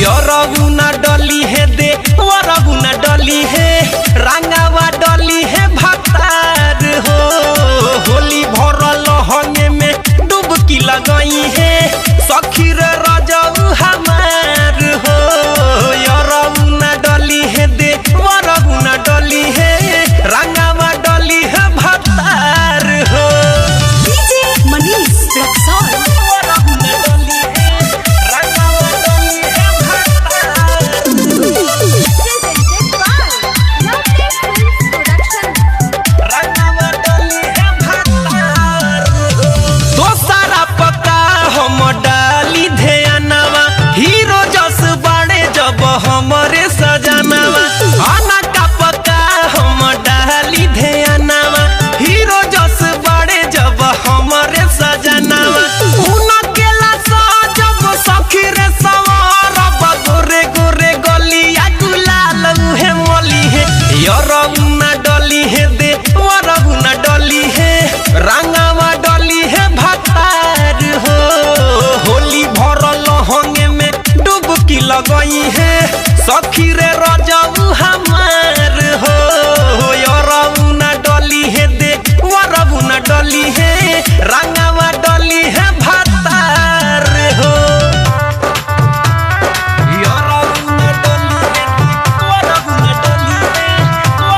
रघुना डली है दे रघुना डली है रंगावा डली है भतार हो होली भरल हंगे में डुबकी लगाई है सखी रे रजऊ हमार हो रघुना डली है दे रघुना डली है रंगावा डली है भतार हो डीजे मनीष रक्सौल रघुना डली है रंगावा डली है भतार रंगावा डली है भतार दोसरा पका हम डाली ध्यानवा हीरो जस बाड़े जब हमरे सजनवा आना का पका हम डाली ध्यानवा हीरो जस बाड़े जब हमरे सजनवा उनकेला जब सखी रे सवार गोरे गोरे गलिया गुलाल उहे मोली है रघुना डली है दे रघुना डली है रंगावा डली है भतार हो होली भरल हंगे में डुबकी लगई है सखी रे रजऊ हमार हो रघुना डली है दे रघुना डली है रंगावा डली है भतार हो रघुना डली है रघुना डली है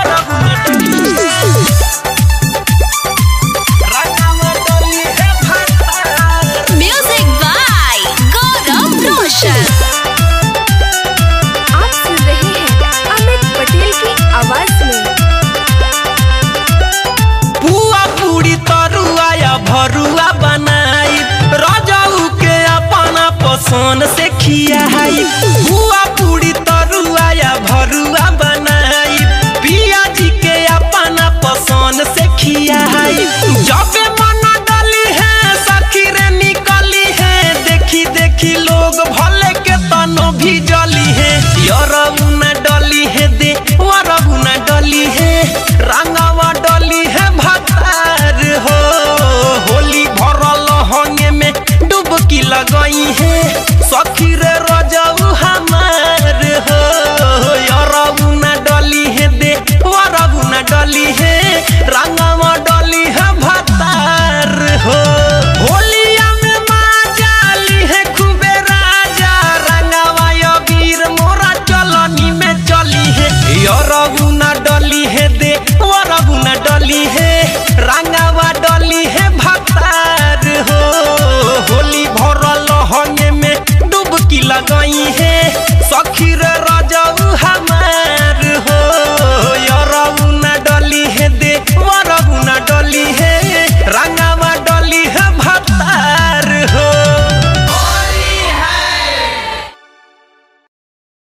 रघुना डली है रंगावा डली है भतार म्यूजिक बाय गौरव रोशन। आप सुन रहे हैं अमित पटेल की आवाज में। पुआ पूरी तरुआ या भरुआ बनाई रजऊ के अपना पसंद से खियाई पुआ पूरी तरुआ या भरुआ बनाई पिया जी के अपना पसंद से खियाई जब मन डली है सखी रे निकली है देखी देखी लोग भले के तनो भी जली है रघुना डली है दे रघुना डली है रंगावा डली है भतार हो होली भरल हंगे में डुबकी लगई है सखी रे रजऊ हमार हो रघुना डली है दे रघुना डली है रंगावा डली है भतार हो होलिया में माजाली है खूबे राजा रंगावा वीर मोरा चलनी में चली है रघुना डली है दे रघुना डली है रंगावा डली है भतार हो होली भरल हंगे में डुबकी लगई है सखी रे